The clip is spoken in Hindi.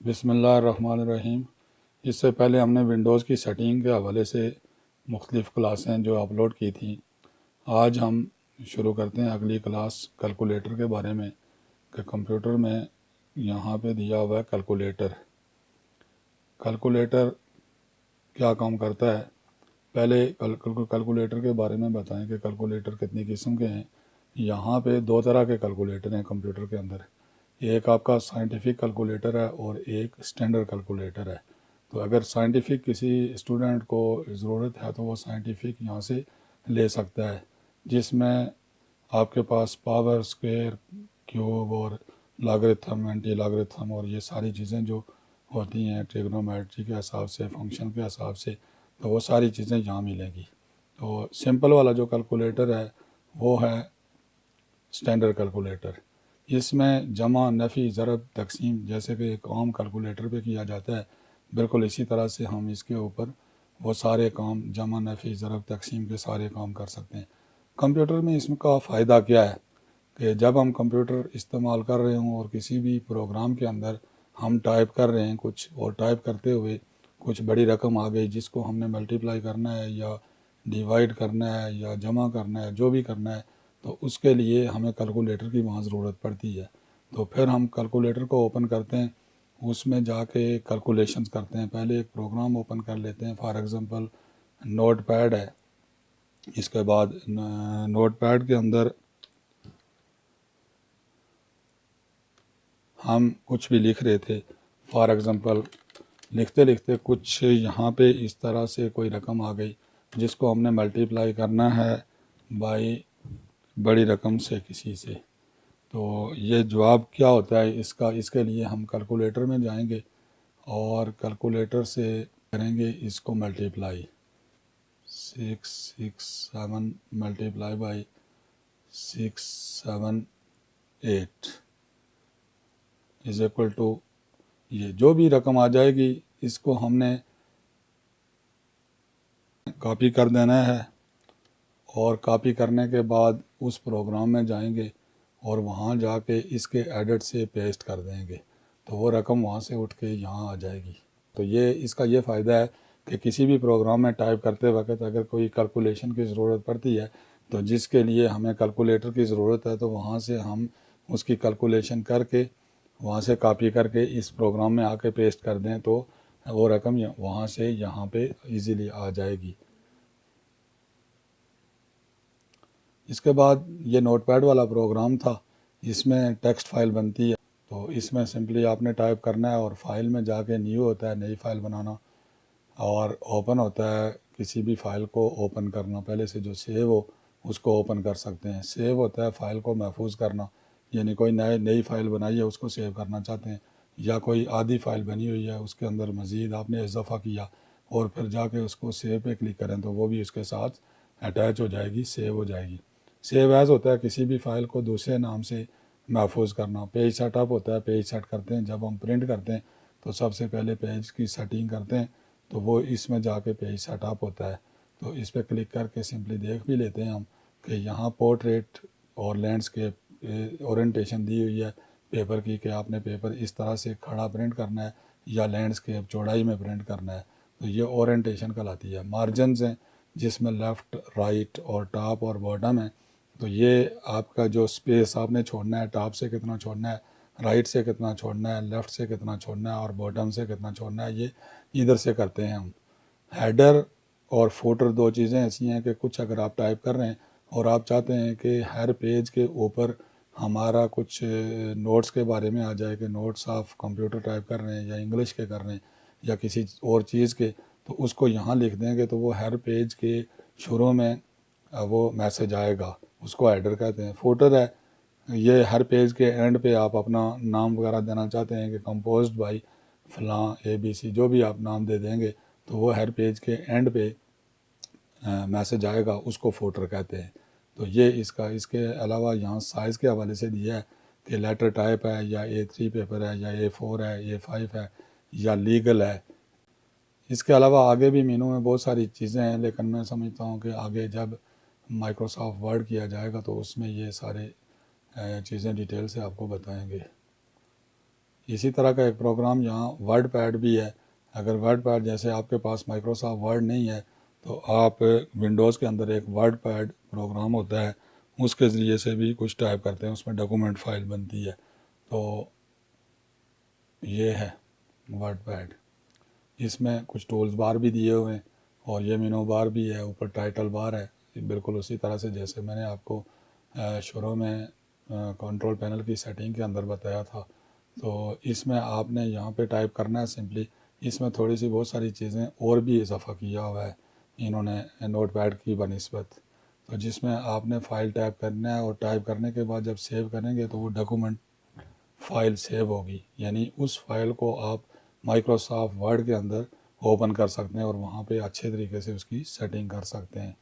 बिस्मिल्लाहिर्रहमानिर्रहीम। इससे पहले हमने विंडोज़ की सेटिंग के हवाले से मुख्तलिफ़ क्लासें जो अपलोड की थी। आज हम शुरू करते हैं अगली क्लास कैलकुलेटर के बारे में कि कंप्यूटर में यहाँ पे दिया हुआ है कैलकुलेटर। कैलकुलेटर क्या काम करता है, पहले कैलकुलेटर के बारे में बताएं कि कैलकुलेटर कितनी किस्म के हैं। यहाँ पे दो तरह के कैलकुलेटर हैं कंप्यूटर के अंदर। एक आपका साइंटिफिक कैलकुलेटर है और एक स्टैंडर्ड कैलकुलेटर है। तो अगर साइंटिफिक किसी स्टूडेंट को ज़रूरत है तो वो साइंटिफिक यहाँ से ले सकता है, जिसमें आपके पास पावर, स्क्वायर, क्यूब और लॉगरिथम, एंटी लॉगरिथम और ये सारी चीज़ें जो होती हैं ट्रिग्नोमेट्री के हिसाब से, फंक्शन के हिसाब से, तो वो सारी चीज़ें यहाँ मिलेंगी। तो सिंपल वाला जो कैलकुलेटर है वो है स्टैंडर्ड कैलकुलेटर। इसमें जमा, नफ़ी, ज़रब, तकसीम जैसे कि एक आम कैलकुलेटर पे किया जाता है, बिल्कुल इसी तरह से हम इसके ऊपर वो सारे काम, जमा, नफ़ी, ज़रब, तकसीम के सारे काम कर सकते हैं। कंप्यूटर में इसका फ़ायदा क्या है कि जब हम कंप्यूटर इस्तेमाल कर रहे हों और किसी भी प्रोग्राम के अंदर हम टाइप कर रहे हैं कुछ, और टाइप करते हुए कुछ बड़ी रकम आ गई जिसको हमने मल्टीप्लाई करना है या डिवाइड करना है या जमा करना है, जो भी करना है, तो उसके लिए हमें कैलकुलेटर की वहाँ ज़रूरत पड़ती है। तो फिर हम कैलकुलेटर को ओपन करते हैं, उसमें जाके कैलकुलेशंस करते हैं। पहले एक प्रोग्राम ओपन कर लेते हैं, फॉर एग्ज़ाम्पल नोट पैड है। इसके बाद नोट पैड के अंदर हम कुछ भी लिख रहे थे, फॉर एग्ज़ाम्पल लिखते लिखते कुछ यहाँ पे इस तरह से कोई रकम आ गई जिसको हमने मल्टीप्लाई करना है बाई बड़ी रकम से किसी से। तो ये जवाब क्या होता है इसका, इसके लिए हम कैलकुलेटर में जाएंगे और कैलकुलेटर से करेंगे इसको multiply. 667 multiply by 678 is equal to, ये जो भी रकम आ जाएगी इसको हमने कॉपी कर देना है, और कॉपी करने के बाद उस प्रोग्राम में जाएंगे और वहाँ जाके इसके एडिट से पेस्ट कर देंगे, तो वो रकम वहाँ से उठ के यहाँ आ जाएगी। तो ये इसका ये फ़ायदा है कि किसी भी प्रोग्राम में टाइप करते वक्त अगर कोई कैलकुलेशन की ज़रूरत पड़ती है, तो जिसके लिए हमें कैलकुलेटर की ज़रूरत है, तो वहाँ से हम उसकी कैलकुलेशन करके वहाँ से कॉपी करके इस प्रोग्राम में आके पेस्ट कर दें, तो वो रकम वहाँ से यहाँ पे इजीली आ जाएगी। इसके बाद ये नोटपैड वाला प्रोग्राम था, इसमें टेक्स्ट फाइल बनती है। तो इसमें सिंपली आपने टाइप करना है और फाइल में जाके न्यू होता है नई फाइल बनाना, और ओपन होता है किसी भी फाइल को ओपन करना। पहले से जो सेव हो उसको ओपन कर सकते हैं। सेव होता है फाइल को महफूज करना, यानी कोई नई फाइल बनाई है उसको सेव करना चाहते हैं, या कोई आधी फाइल बनी हुई है उसके अंदर मज़ीद आपने इजाफ़ा किया और फिर जाके उसको सेव पे क्लिक करें तो वो भी उसके साथ अटैच हो जाएगी, सेव हो जाएगी। सेव एज़ होता है किसी भी फ़ाइल को दूसरे नाम से महफूज करना। पेज सेटअप होता है, पेज सेट करते हैं जब हम प्रिंट करते हैं तो सबसे पहले पेज की सेटिंग करते हैं, तो वो इसमें जाके पेज सेटअप होता है। तो इस पर क्लिक करके सिंपली देख भी लेते हैं हम कि यहाँ पोर्ट्रेट और लैंडस्केप ओरिएंटेशन दी हुई है पेपर की, कि आपने पेपर इस तरह से खड़ा प्रिंट करना है या लैंडस्केप चौड़ाई में प्रिंट करना है, तो ये ओरिएंटेशन कहलाती है। मार्जिनस हैं जिसमें लेफ़्ट, राइट और टॉप और बॉटम है, तो ये आपका जो स्पेस आपने छोड़ना है, टॉप से कितना छोड़ना है, राइट से कितना छोड़ना है, लेफ़्ट से कितना छोड़ना है और बॉटम से कितना छोड़ना है, ये इधर से करते हैं हम। हेडर और फुटर दो चीज़ें ऐसी हैं कि कुछ अगर आप टाइप कर रहे हैं और आप चाहते हैं कि हर पेज के ऊपर हमारा कुछ नोट्स के बारे में आ जाए कि नोट्स ऑफ कंप्यूटर टाइप कर रहे हैं या इंग्लिश के कर रहे हैं या किसी और चीज़ के, तो उसको यहाँ लिख देंगे तो वो हर पेज के शुरू में वो मैसेज आएगा, उसको हेडर कहते हैं। फुटर है, ये हर पेज के एंड पे आप अपना नाम वगैरह देना चाहते हैं कि कंपोज्ड बाई फलां ABC, जो भी आप नाम दे देंगे तो वो हर पेज के एंड पे मैसेज आएगा, उसको फुटर कहते हैं। तो ये इसका, इसके अलावा यहाँ साइज़ के हवाले से दिया है कि लेटर टाइप है या A3 पेपर है या A4 है, A5 है या लीगल है। इसके अलावा आगे भी मीनू में बहुत सारी चीज़ें हैं, लेकिन मैं समझता हूँ कि आगे जब माइक्रोसॉफ्ट वर्ड किया जाएगा तो उसमें ये सारे चीज़ें डिटेल से आपको बताएंगे। इसी तरह का एक प्रोग्राम यहाँ वर्ड पैड भी है। अगर वर्ड पैड जैसे आपके पास माइक्रोसॉफ्ट वर्ड नहीं है तो आप विंडोज़ के अंदर एक वर्ड पैड प्रोग्राम होता है, उसके ज़रिए से भी कुछ टाइप करते हैं, उसमें डॉक्यूमेंट फाइल बनती है। तो ये है वर्ड पैड। इसमें कुछ टूल्स बार भी दिए हुए हैं और ये मेनू बार भी है, ऊपर टाइटल बार है, बिल्कुल उसी तरह से जैसे मैंने आपको शुरू में कंट्रोल पैनल की सेटिंग के अंदर बताया था। तो इसमें आपने यहाँ पे टाइप करना है सिंपली। इसमें थोड़ी सी बहुत सारी चीज़ें और भी इजाफा किया हुआ है इन्होंने नोट पैड की बनिस्बत। तो जिसमें आपने फ़ाइल टाइप करना है और टाइप करने के बाद जब सेव करेंगे तो वो डॉक्यूमेंट फ़ाइल सेव होगी, यानी उस फाइल को आप माइक्रोसॉफ्ट वर्ड के अंदर ओपन कर सकते हैं और वहाँ पे अच्छे तरीके से उसकी सेटिंग कर सकते हैं।